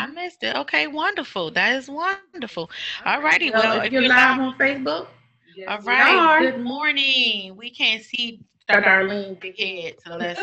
I missed it. Okay, wonderful. That is wonderful. All All right. righty. Well, Well, if if you're you're live live, on Facebook, yes, all we right. are. Good morning. We can't see Darlene, Darlene's big big head, so head. let's.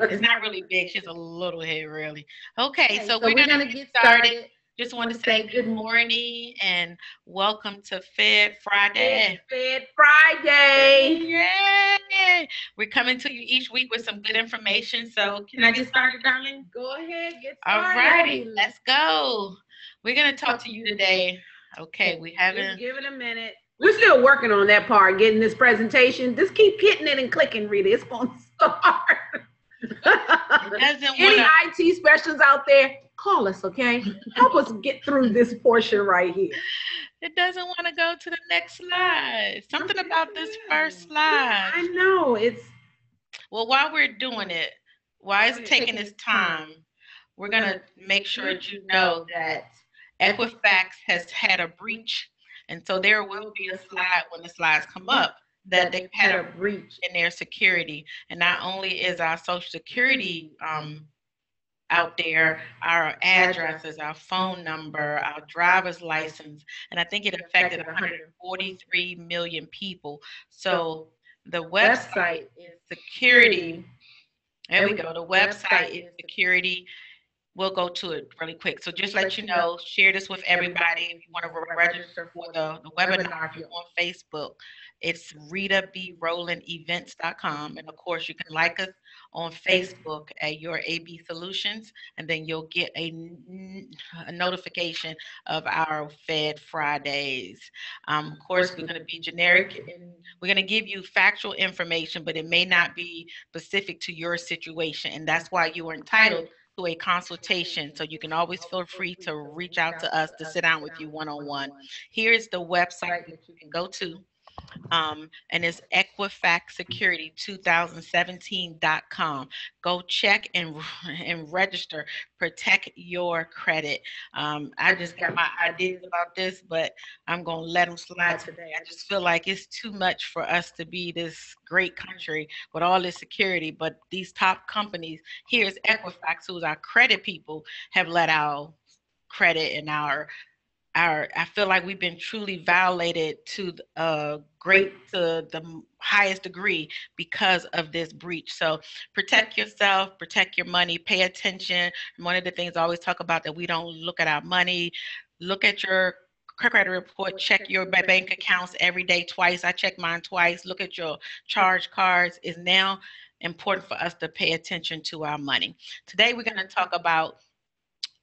It's not really big. She's a little head, really. Okay, Okay, so so we're we're gonna gonna get get started. started. Just Just want want to to say say good good morning. morning and welcome to Fed It's Friday. Fed Friday. Yay! We're coming to you each week with some good information. So, can Can I I get get started, started, darling? darling? Go ahead, get All started. righty, let's go. We're gonna talk Talk to to you you today. today. Okay, Okay, we just haven't. give it a minute. We're still working on that part, getting this presentation. Just keep hitting it and clicking, Rita. It's going to start. It doesn't want Any to. IT specialists out there, call us, okay? Help us get through this portion right here. It doesn't want to go to the next slide. Something Yes, about this it first is. Yeah, slide. I know. It's Well, while we're doing it, while why it's it's taking taking its its time. time, we're We're gonna gonna make sure let that you you know know that that Equifax Equifax has has had a had a breach, breach, and so so there there will will be be a a slide slide when the when the slides slides come come up up that that they've they've had had a a breach breach. in their security, and not Not only only is is our our social social security security out out there, there, our our addresses, our addresses, our phone phone number, number, our our driver's driver's license, license, and I think it it affected affected 143 143. million people. So So the the website website is is security. security. There we There we go. go. The The website website is is security. We'll go to it really quick. So so just just let let you you know, know, share this with with everybody. everybody If if you you want to want to register register for for the the webinar, if webinar. If you're you on Facebook, it's RitaBRowlandEvents.com. And of course, you can like us on face Facebook at Your AB Solutions, and then you'll get a notification of our Fed Fridays. Of of course, course, we're we're going to gonna be be generic generic and and we're going to give you factual information, but it may not be specific to your situation. And that's why you are entitled entitled to a consultation. consultation. So you So can you can always feel always feel free free to to reach reach out out to us to to us sit to down sit with you down with one you on one on one. one. Here is the website Site that that you you can can go go to, to. and it's Equifax Security 2017.com. Go check and and register. Protect your credit. I I just just got got my my ideas ideas about this, but I'm gonna let them slide about today. today. I I just just feel like it's too much for us to be this great country with all this security, but these top companies, here's Equifax, who's our credit people, have let our credit and our I feel like we've been truly violated to great great. to the highest degree because of this breach. So protect yourself, protect your money, pay attention. One of the things I always talk about that we don't look at our money, look at your credit report, check Check your your bank bank accounts account. every day twice. I check mine twice. Look at your charge cards. Is now important for us to pay attention to our money. Today we're going to talk about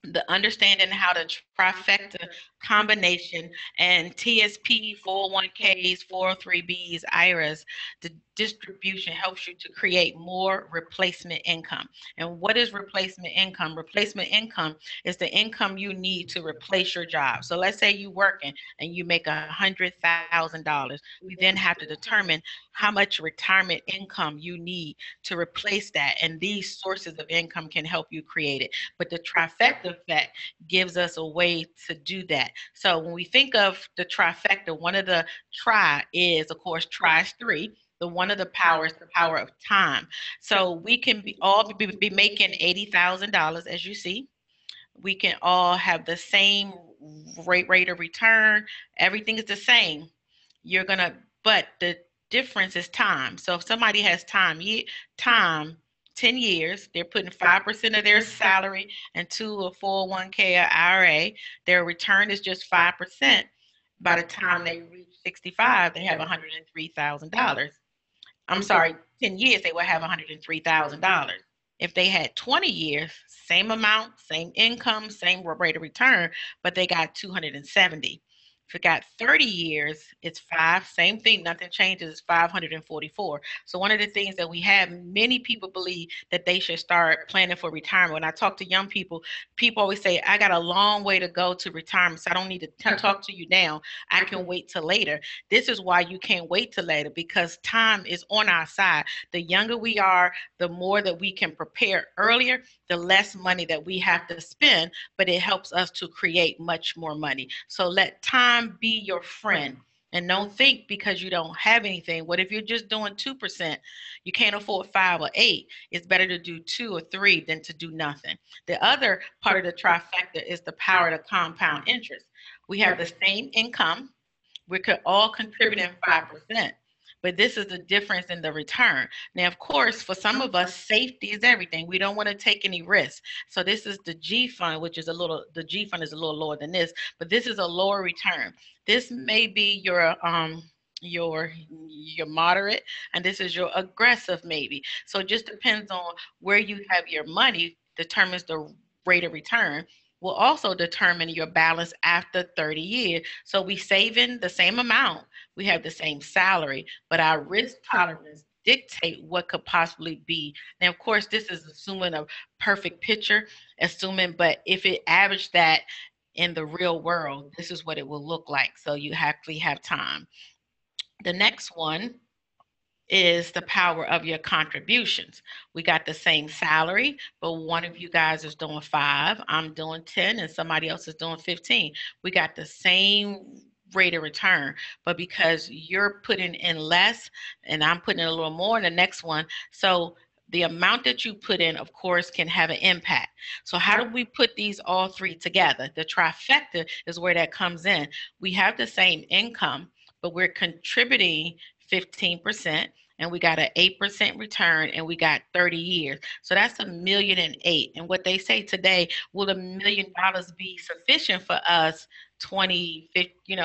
the understanding how the trifecta Trifecta combination combination and TSP, P 401ks, 401ks 403bs, IRAs, the distribution helps you to create more replacement income. And what is replacement income? Replacement income is the income you need to replace your job. So let's say you're working and you make $100,000. We then have to determine how much retirement income you need to replace that. And these sources of income can help you create it. But the trifecta effect gives us a way to do that. So when we think of the trifecta, one of the tri is, of course, tri is three. The one of the powers, the power of time. So we can be all be making $80,000, as you see. We can all have the same rate of return. Everything is the same. You're gonna, but the difference is time. So if somebody has time 10 years, they're putting 5% of their their salary. salary into a 401k or IRA, their return is just 5%. By By the the time time they they reach reach 65, 65, they they have have $103,000. I'm I'm sorry, sorry, 10 years, they will have $103,000. If they had 20 years, same amount, same income, same rate of return, but they got 270. If it got 30 years, it's five, same thing, nothing changes, it's 544. So one of the things that we have, many people believe that they should start planning for retirement. When I talk to young people always say, I got a long way to go to retirement, so I don't need to talk to you now. I I can can wait till later. This is why you can't wait till later, because time is on our side. The younger we are, the more that we can prepare earlier, the less money that we have to spend, but it helps us to create much more money. So let time be your friend. friend. And don't think because you don't have anything. What if you're just doing 2%? You can't afford 5 or 8. It's better to do 2 or 3 than to do nothing. The other part of the trifecta is the power of the compound interest. We have the same income. We could all contributing 5%. But this is the difference in the return. Now, of course, for some of us, safety is everything. We don't want to take any risks. So this is the G fund, which is the G fund is a little lower than this, but this is a lower return. This may be your your moderate, and this is your aggressive maybe. So it just depends on where you have your money determines the rate of return, will also determine your balance after 30 years. So we saving the same amount, we have the same salary, but our risk tolerance dictate what could possibly be. Now, of course, this is assuming a perfect picture, assuming, but if it averaged that in the real world, this is what it will look like. So you actually have time. The next one is the power of your contributions. We got the same salary, but one of you guys is doing 5, I'm doing 10, and somebody else is doing 15. We got the same rate of return, but because you're putting in less and I'm putting in a little more in the next one, so the amount that you put in, of course, can have an impact. So how do we put these all three together? The trifecta is where that comes in. We have the same income, but we're contributing 15%, and we got an 8% return, and we got 30 years. So that's $1,000,008. And what they say today, will $1,000,000 be sufficient for us 20, 50,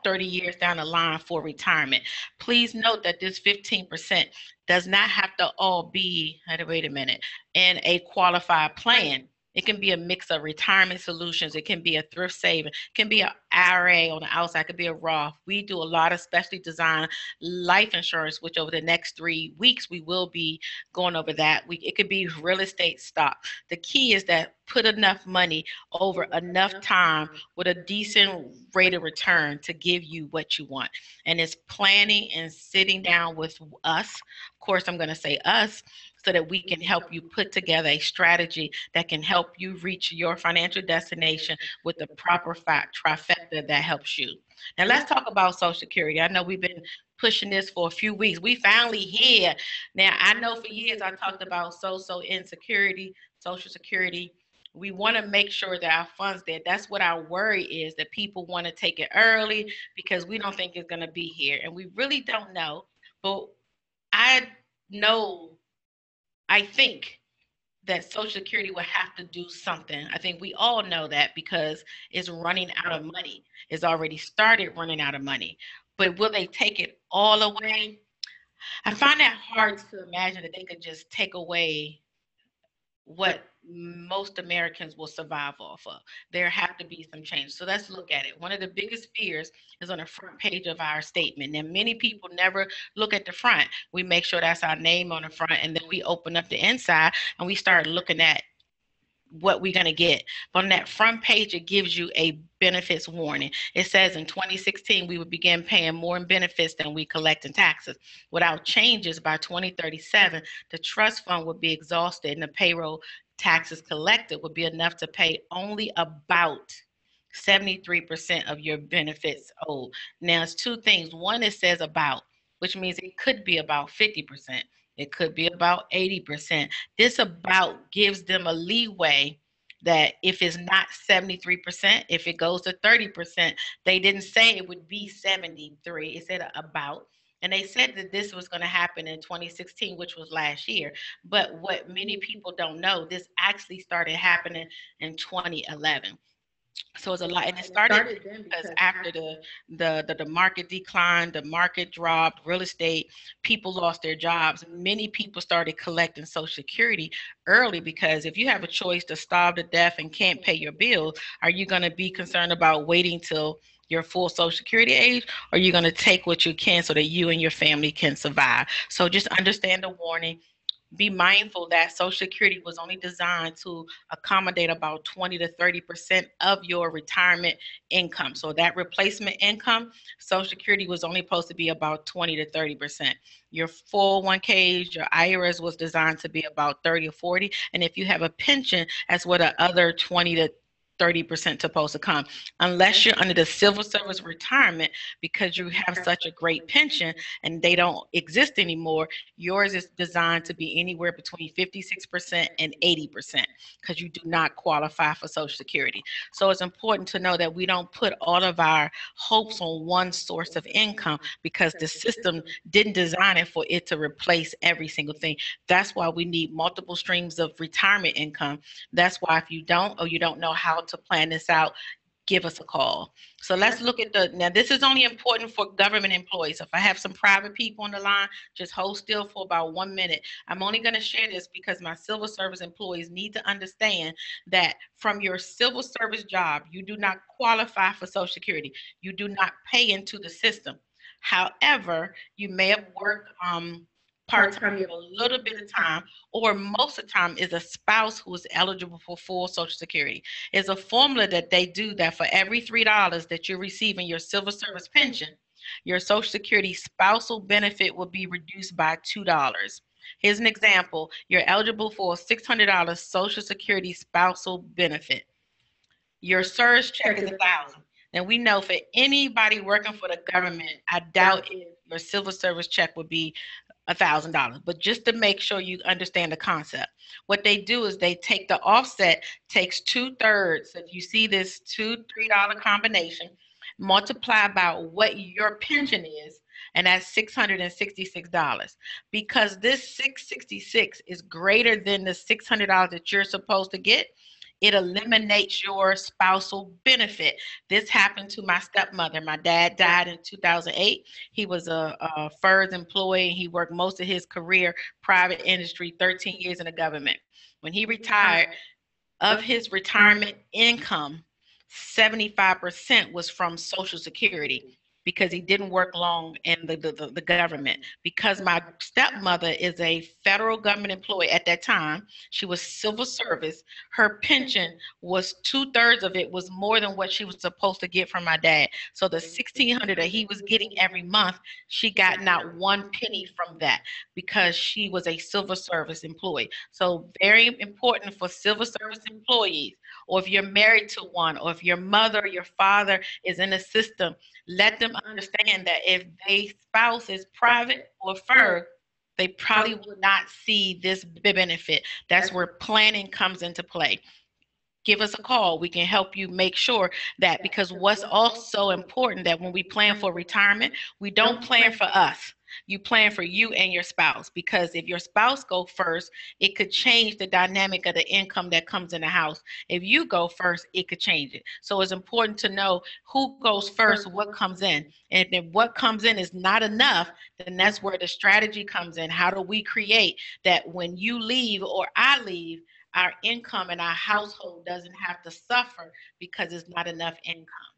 30 years down the line for retirement? Please note that this 15% does not have to all be, wait a minute, in a qualified plan. It can be a mix of retirement solutions. It can be a thrift saving. It can be an IRA on the outside. It could be a Roth. We do a lot of specially designed life insurance, which over the next 3 weeks we will be going over that. It could be real estate stock. The key is that put enough money over enough time with a decent rate of return to give you what you want. And it's planning and sitting down with us. Of course, I'm going to say us, so that we can help you put together a strategy that can help you reach your financial destination with the proper trifecta that helps you. Now, let's talk about Social Security. I know we've been pushing this for a few weeks. We finally here. Now, I know for years I talked about social insecurity, Social Security. We want to make sure that our funds there. That's what our worry is, that people want to take it early because we don't think it's going to be here. And we really don't know. But I know, I think that Social Security will have to do something. I think we all know that because it's running out of money. It's already started running out of money. But will they take it all away? I find that hard to imagine that they could just take away what most Americans will survive off of. There have to be some change. So let's look at it. One of the biggest fears is on the front page of our statement. And many people never look at the front. We make sure that's our name on the front, and then we open up the inside and we start looking at what we're going to get. But on that front page, it gives you a benefits warning. It says in 2016, we would begin paying more in benefits than we collect in taxes. Without changes by 2037, the trust fund would be exhausted and the payroll taxes collected would be enough to pay only about 73% of your benefits owed. Now, it's two things. One, it says about, which means it could be about 50%. It could be about 80%. This about gives them a leeway that if it's not 73%, if it goes to 30%, they didn't say it would be 73. It said about. And they said that this was going to happen in 2016, which was last year. But what many people don't know, this actually started happening in 2011. So it's a lot, and it started because after the market declined, the market dropped, real estate, people lost their jobs. Many people started collecting Social Security early because if you have a choice to starve to death and can't pay your bills, are you going to be concerned about waiting till your full Social Security age, or are you going to take what you can so that you and your family can survive? So just understand the warning. Be mindful that Social Security was only designed to accommodate about 20 to 30% of your retirement income. So that replacement income, Social Security was only supposed to be about 20 to 30%. Your 401ks, your IRAs was designed to be about 30 or 40. And if you have a pension, that's what the other 20 to 30% supposed to come. Unless you're under the civil service retirement because you have such a great pension and they don't exist anymore, yours is designed to be anywhere between 56% and 80% because you do not qualify for Social Security. So it's important to know that we don't put all of our hopes on one source of income because the system didn't design it for it to replace every single thing. That's why we need multiple streams of retirement income. That's why if you don't or you don't know how to plan this out, give us a call. So let's look at now this is only important for government employees. So if I have some private people on the line, just hold still for about 1 minute. I'm only going to share this because my civil service employees need to understand that from your civil service job, you do not qualify for Social Security. You do not pay into the system. However, you may have worked part-time a little bit of time, or most of the time is a spouse who is eligible for full Social Security. It's a formula that they do that for every $3 that you're receiving your civil service pension, your Social Security spousal benefit will be reduced by $2. Here's an example. You're eligible for a $600 Social Security spousal benefit. Your surge check is 1,000. And we know for anybody working for the government, I doubt if your civil service check would be $1,000. But just to make sure you understand the concept, what they do is they take the offset, takes 2/3. If you see this $2-3 combination, multiply by what your pension is, and that's $666. Because this $666 is greater than the $600 that you're supposed to get, it eliminates your spousal benefit. This happened to my stepmother. My dad died in 2008. He was a FERS employee. He worked most of his career private industry, 13 years in the government. When he retired, of his retirement income, 75% was from Social Security because he didn't work long in the government. Because my stepmother is a federal government employee at that time, she was civil service, her pension was 2/3 of it was more than what she was supposed to get from my dad. So the $1,600 that he was getting every month, she got not one penny from that because she was a civil service employee. So very important for civil service employees, or if you're married to one, or if your mother or your father is in the system, let them understand that if their spouse is private or FERG, they probably will not see this benefit. That's where planning comes into play. Give us a call. We can help you make sure that, because what's also important that when we plan for retirement, we don't plan for us. You plan for you and your spouse, because if your spouse go first, it could change the dynamic of the income that comes in the house. If you go first, it could change it. So it's important to know who goes first, what comes in. And if what comes in is not enough, then that's where the strategy comes in. How do we create that when you leave or I leave, our income and our household doesn't have to suffer because it's not enough income?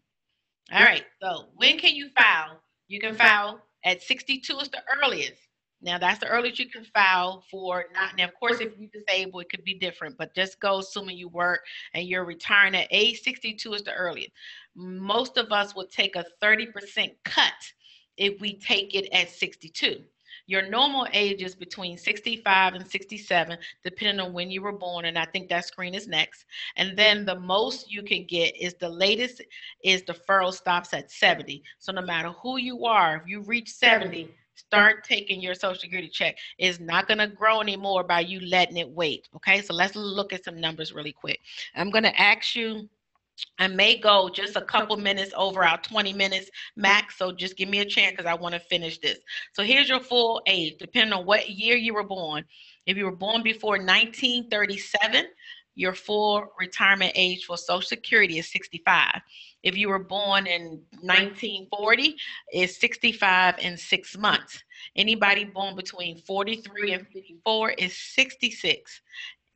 All right, so when can you file? You can file at 62 is the earliest. Now that's the earliest you can file for. Not now, of course, if you're disabled, it could be different, but just go assuming you work and you're retiring at age 62 is the earliest. Most of us will take a 30% cut if we take it at 62. Your normal age is between 65 and 67, depending on when you were born. And I think that screen is next. And then the most you can get is the latest is the deferral stops at 70. So no matter who you are, if you reach 70, start taking your Social Security check. It's not going to grow anymore by you letting it wait. Okay, so let's look at some numbers really quick. I'm going to ask you, I may go just a couple minutes over our 20 minutes max, so just give me a chance because I want to finish this. So here's your full age, depending on what year you were born. If you were born before 1937, your full retirement age for Social Security is 65. If you were born in 1940, it's 65 and 6 months. Anybody born between 43 and 54 is 66.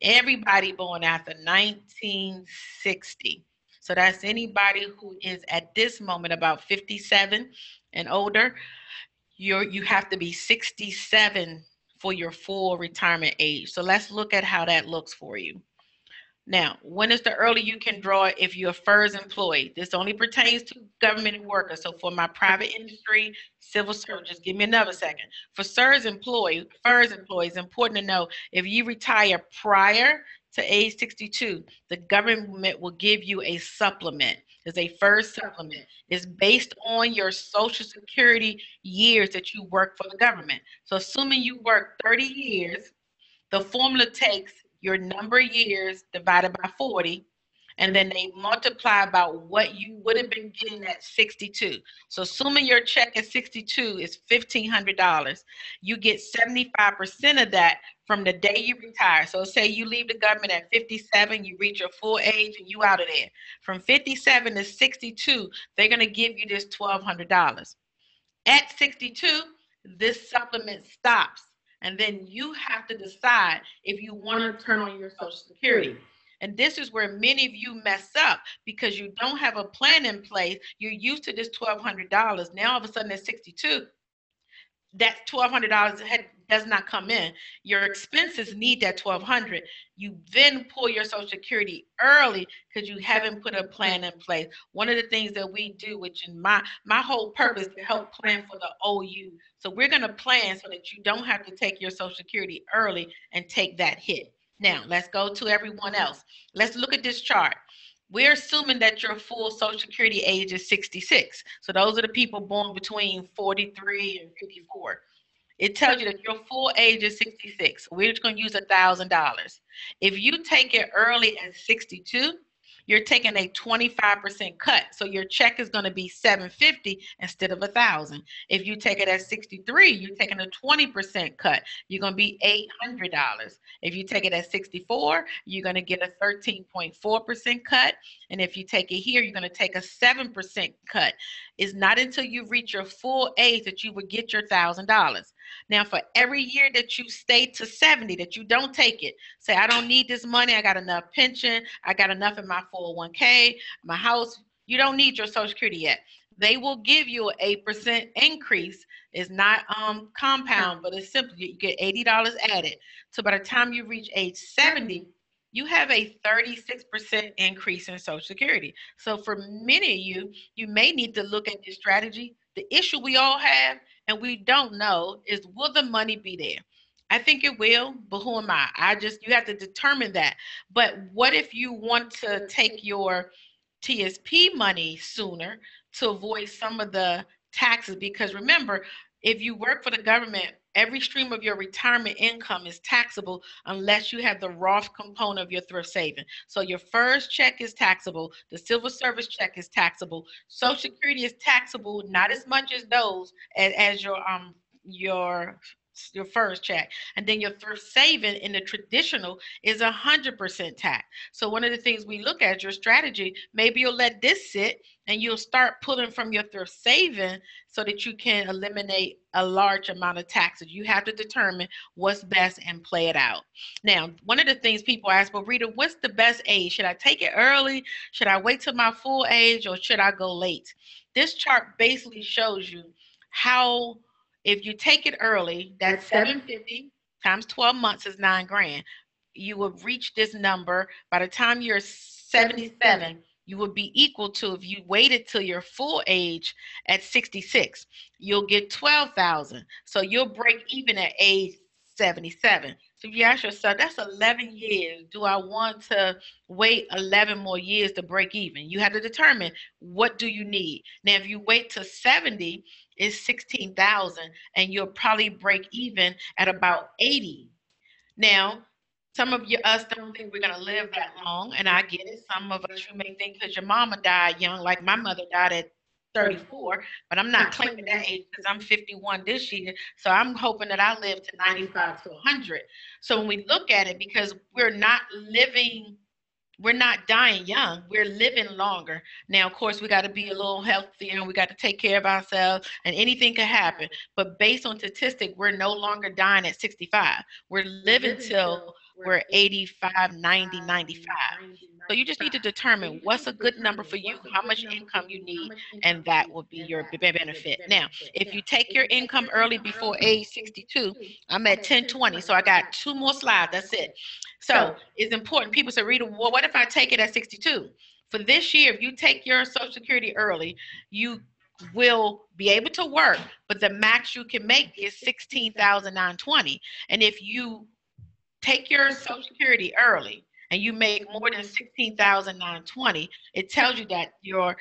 Everybody born after 1960. So that's anybody who is at this moment about 57 and older. You have to be 67 for your full retirement age. So let's look at how that looks for you. Now, when is the early you can draw if you're a FERS employee? This only pertains to government workers. So for my private industry, civil service, just give me another second. For FERS employees, it's important to know if you retire prior to age 62, the government will give you a supplement. It's a first supplement. It's based on your Social Security years that you work for the government. So, assuming you work 30 years, the formula takes your number of years divided by 40, and then they multiply about what you would have been getting at 62. So assuming your check at 62 is $1,500, you get 75% of that from the day you retire. So say you leave the government at 57, you reach your full age and you out of there. From 57 to 62, they're going to give you this $1,200. At 62, this supplement stops. And then you have to decide if you want to turn on your Social Security. And this is where many of you mess up because you don't have a plan in place. You're used to this $1,200. Now, all of a sudden, at 62, that $1,200 does not come in. Your expenses need that $1,200. You then pull your Social Security early because you haven't put a plan in place. One of the things that we do, which in my whole purpose to help plan for the OU. So we're going to plan so that you don't have to take your Social Security early and take that hit. Now, let's go to everyone else. Let's look at this chart. We're assuming that your full Social Security age is 66. So those are the people born between 43 and 54. It tells you that your full age is 66. We're just going to use $1,000. If you take it early at 62, you're taking a 25% cut. So your check is going to be $750 instead of $1,000. If you take it at 63, you're taking a 20% cut. You're going to be $800. If you take it at 64, you're going to get a 13.4% cut. And if you take it here, you're going to take a 7% cut. It's not until you reach your full age that you would get your $1,000. Now, for every year that you stay to 70, that you don't take it, say, I don't need this money, I got enough pension, I got enough in my 401k, my house, you don't need your Social Security yet. They will give you an 8% increase. It's not compound, but it's simply you get $80 added. So by the time you reach age 70, you have a 36% increase in Social Security. So for many of you, you may need to look at this strategy. The issue we all have, and we don't know, is will the money be there? I think it will, but who am I? You have to determine that. But what if you want to take your TSP money sooner to avoid some of the taxes? Because remember, if you work for the government, every stream of your retirement income is taxable unless you have the Roth component of your thrift saving. So your first check is taxable. The civil service check is taxable. Social Security is taxable, not as much as those as your first check. And then your thrift saving in the traditional is 100% tax. So one of the things we look at your strategy, maybe you'll let this sit and you'll start pulling from your thrift saving so that you can eliminate a large amount of taxes. You have to determine what's best and play it out. Now, one of the things people ask, well, Rita, what's the best age? Should I take it early? Should I wait till my full age, or should I go late? This chart basically shows you how, if you take it early, that's 750 times 12 months is $9,000. You will reach this number by the time you're 77. You would be equal to, if you waited till your full age at 66, you'll get 12,000. So you'll break even at age 77. So if you ask yourself, that's 11 years. Do I want to wait 11 more years to break even? You have to determine, what do you need? Now, if you wait to 70, it's 16,000, and you'll probably break even at about 80. Now, some of us don't think we're going to live that long, and I get it. Some of us, you may think because your mama died young, like my mother died at 34, but I'm not claiming that age because I'm 51 this year. So I'm hoping that I live to 95 to 100. So when we look at it, because we're not dying young, we're living longer. Now, of course, we got to be a little healthier and we got to take care of ourselves, and anything could happen. But based on statistic, we're no longer dying at 65. We're living till we're 85, 90, 95. So you just need to determine what's a good number for you, how much income you need, and that will be your benefit. Now, if you take your income early before age 62, I'm at 1020, so I got 2 more slides, that's it. So it's important. People say, Rita, well, what if I take it at 62? For this year, if you take your Social Security early, you will be able to work, but the max you can make is 16,920. And if you take your Social Security early and you make more than 16,920, it tells you that your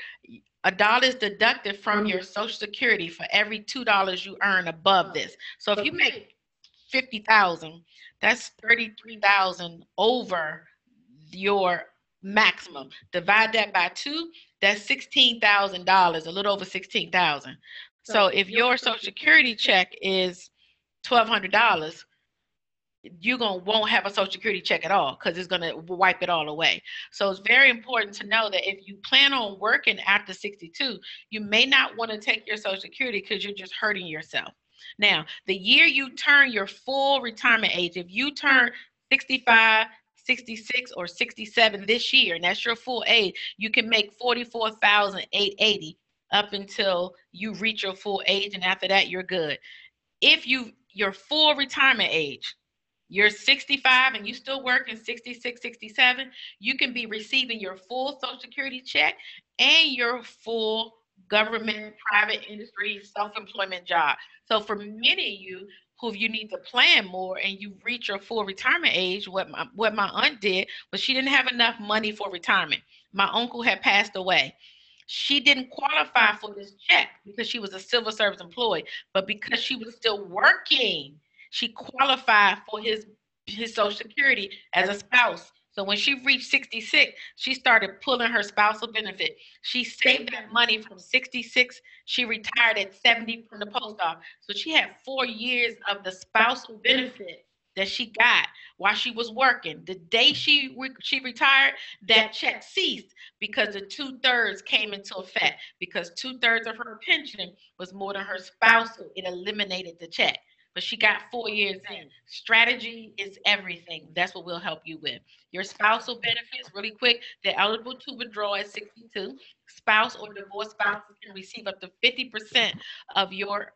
a dollar is deducted from your Social Security for every $2 you earn above this. So if you make 50,000, that's 33,000 over your maximum. Divide that by 2, that's $16,000, a little over 16,000. So if your Social Security check is $1,200, you won't have a Social Security check at all because it's gonna wipe it all away. So it's very important to know that if you plan on working after 62, you may not want to take your Social Security because you're just hurting yourself. Now, the year you turn your full retirement age, if you turn 65, 66, or 67 this year, and that's your full age, you can make 44,880 up until you reach your full age, and after that, you're good. If your full retirement age, you're 65 and you still working 66, 67, you can be receiving your full Social Security check and your full government, private industry, self-employment job. So for many of you who you need to plan more and you reach your full retirement age, what my aunt did was she didn't have enough money for retirement. My uncle had passed away. She didn't qualify for this check because she was a civil service employee, but because she was still working, she qualified for his Social Security as a spouse. So when she reached 66, she started pulling her spousal benefit. She saved that money from 66. She retired at 70 from the post office. So she had 4 years of the spousal benefit that she got while she was working. The day she retired, that check ceased because the 2/3 came into effect. Because 2/3 of her pension was more than her spousal, it eliminated the check. But she got 4 years in. Strategy is everything. That's what we'll help you with. Your spousal benefits, really quick, they're eligible to withdraw at 62. Spouse or divorced spouses can receive up to 50% of your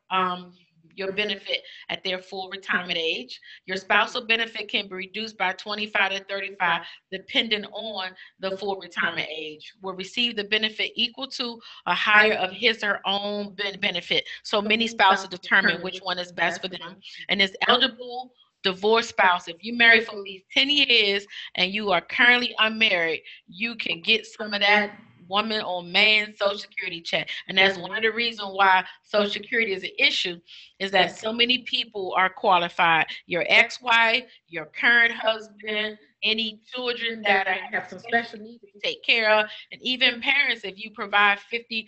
benefit at their full retirement age. Your spousal benefit can be reduced by 25 to 35, depending on the full retirement age. Will receive the benefit equal to or higher of his or her own benefit. So many spouses determine which one is best for them, and is eligible divorced spouse. If you married for at least 10 years and you are currently unmarried, you can get some of that woman or man Social Security check. And that's one of the reasons why Social Security is an issue, is that so many people are qualified. Your ex-wife, your current husband, any children that have some special needs that you take care of, and even parents if you provide 50%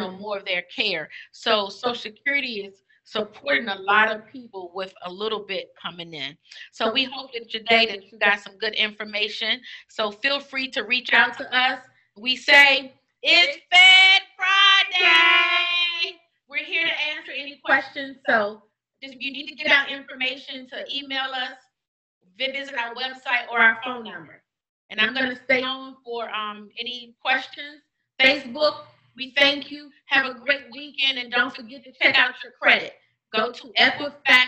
or more of their care. So Social Security is supporting a lot of people with a little bit coming in. So we hope that today that you got some good information. So feel free to reach out to us. We say it's Fed Friday. We're here to answer any questions. So just if you need to get our information, to email us, visit our website or our phone number. And I'm going to stay on for any questions. Facebook, we thank you. Have a great weekend, and don't forget to check out your credit. Go to Equifax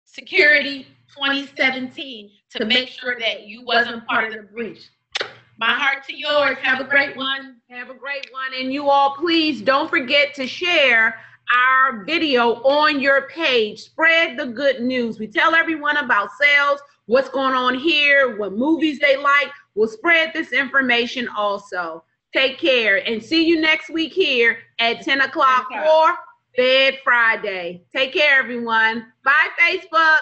Security 2017 to make sure that you wasn't part of the breach. My heart to yours. Have a great one. Have a great one. And you all, please don't forget to share our video on your page. Spread the good news. We tell everyone about sales, what's going on here, what movies they like. We'll spread this information also. Take care and see you next week here at 10 o'clock for Fed Friday. Take care, everyone. Bye, Facebook.